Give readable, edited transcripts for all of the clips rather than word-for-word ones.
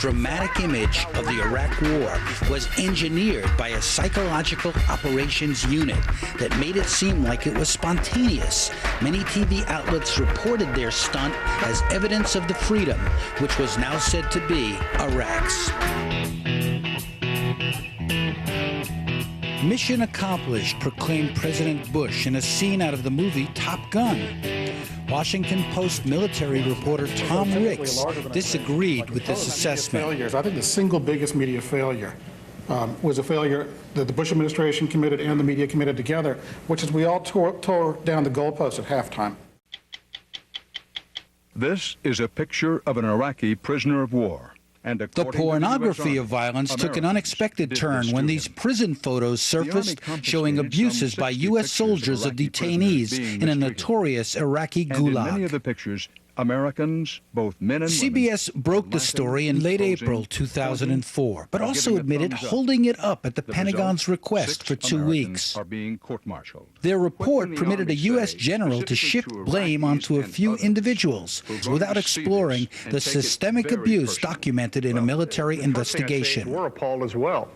dramatic image of the Iraq War was engineered by a psychological operations unit that made it seem like it was spontaneous. Many TV outlets reported their stunt as evidence of the freedom, which was now said to be Iraq's. Mission accomplished, proclaimed President Bush in a scene out of the movie Top Gun. Washington Post military reporter Tom Ricks disagreed with this assessment. I think the single biggest media failure was a failure that the Bush administration committed and the media committed together, which is we all tore down the goalposts at halftime. This is a picture of an Iraqi prisoner of war. The pornography of violence took an unexpected turn when these prison photos surfaced showing abuses by U.S. soldiers of detainees in a notorious Iraqi gulag. In many of the pictures, Americans, both men and women, CBS broke the story in late April 2004, but also admitted holding it up at the Pentagon's request for 2 weeks. Are being court-martialed. Their report permitted a U.S. general to shift blame onto a few individuals without exploring the systemic abuse documented in a military investigation. We're appalled as well.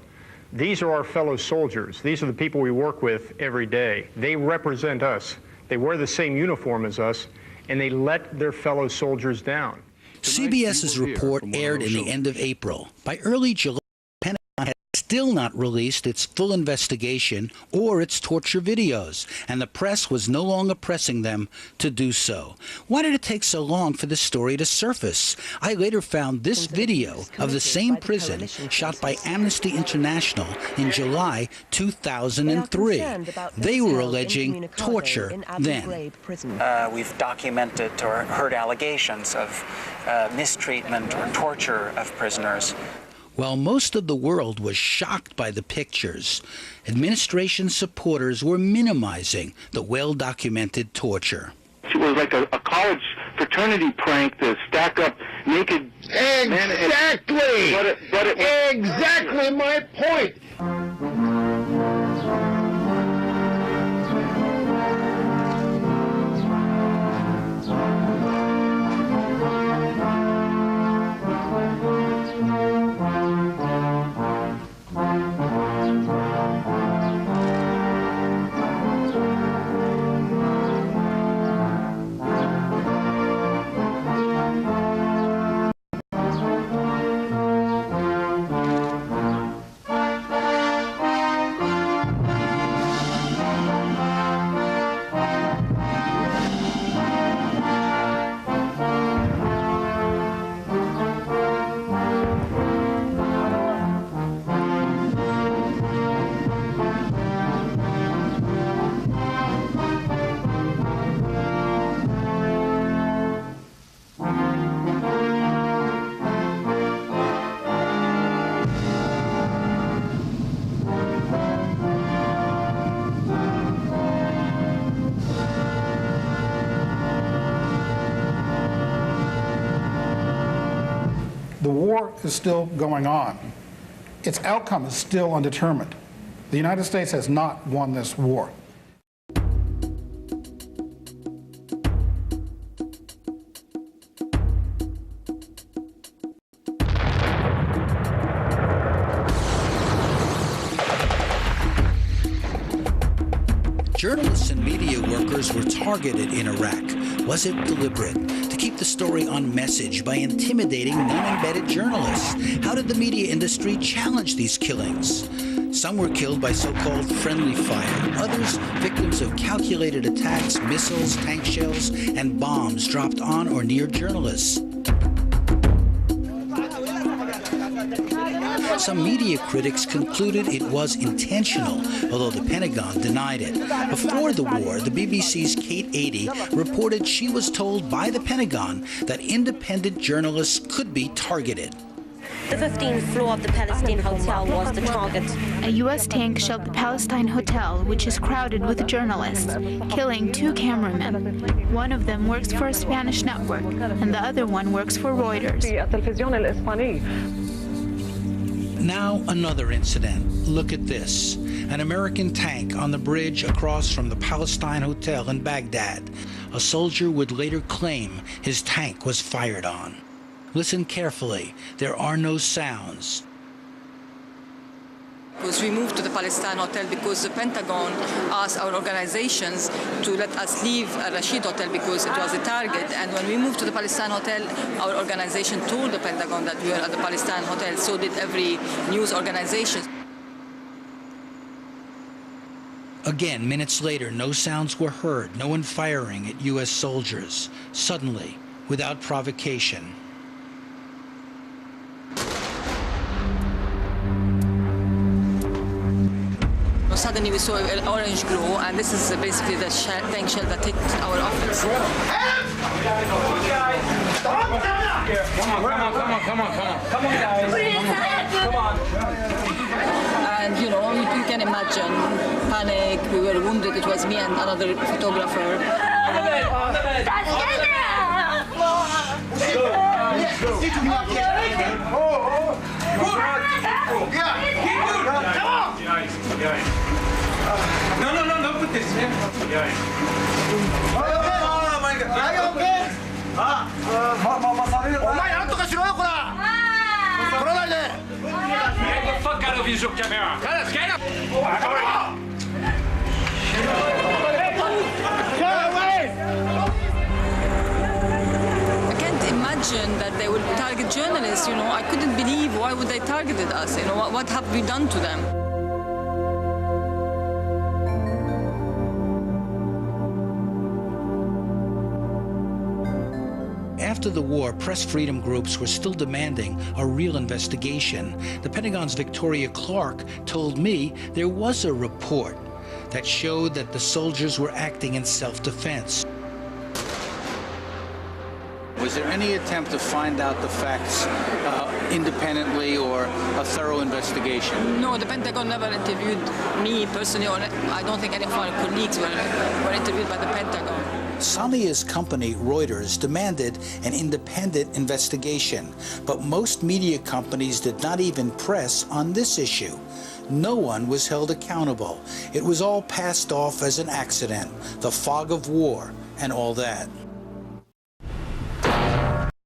These are our fellow soldiers. These are the people we work with every day. They represent us. They wear the same uniform as us, and they let their fellow soldiers down. CBS's report aired in the end of April. By early July, the Pentagon had still not released its full investigation or its torture videos, and the press was no longer pressing them to do so. Why did it take so long for this story to surface? I later found this video of the same prison shot by Amnesty International in July 2003. They were alleging torture then. We've documented or heard allegations of mistreatment or torture of prisoners. While most of the world was shocked by the pictures, administration supporters were minimizing the well-documented torture. It was like a college fraternity prank to stack up naked men. Exactly! Exactly my point! The war is still going on. Its outcome is still undetermined. The United States has not won this war. Journalists and media workers were targeted in Iraq. Was it deliberate? To keep the story on message by intimidating non-embedded journalists? How did the media industry challenge these killings? Some were killed by so-called friendly fire. Others, victims of calculated attacks, missiles, tank shells, and bombs dropped on or near journalists. Some media critics concluded it was intentional, although the Pentagon denied it. Before the war, the BBC's Kate Adie reported she was told by the Pentagon that independent journalists could be targeted. The 15th floor of the Palestine Hotel was the target. A U.S. tank shelled the Palestine Hotel, which is crowded with journalists, killing 2 cameramen. One of them works for a Spanish network, and the other one works for Reuters. Now another incident. Look at this. An American tank on the bridge across from the Palestine Hotel in Baghdad. A soldier would later claim his tank was fired on. Listen carefully. There are no sounds. Because we moved to the Palestine Hotel because the Pentagon asked our organizations to let us leave Rashid Hotel because it was a target. And when we moved to the Palestine Hotel, our organization told the Pentagon that we were at the Palestine Hotel. So did every news organization. Again, minutes later, no sounds were heard, no one firing at U.S. soldiers. Suddenly, without provocation. Suddenly we saw an orange glow, and this is basically the tank shell that hit our office. Come on, guys. Come on. And you know, you can imagine panic. We were wounded. It was me and another photographer. No, don't put this in. Oh my God. Are you okay? Get the fuck out of your camera. Get up. I can't imagine that they would target journalists. You know, I couldn't believe why would they targeted us. You know, what have we done to them? After the war, press freedom groups were still demanding a real investigation. The Pentagon's Victoria Clark told me there was a report that showed that the soldiers were acting in self-defense. Was there any attempt to find out the facts independently or a thorough investigation? No, the Pentagon never interviewed me personally, or I don't think any of our colleagues were interviewed by the Pentagon. Samia's company, Reuters, demanded an independent investigation, but most media companies did not even press on this issue. No one was held accountable. It was all passed off as an accident, the fog of war, and all that.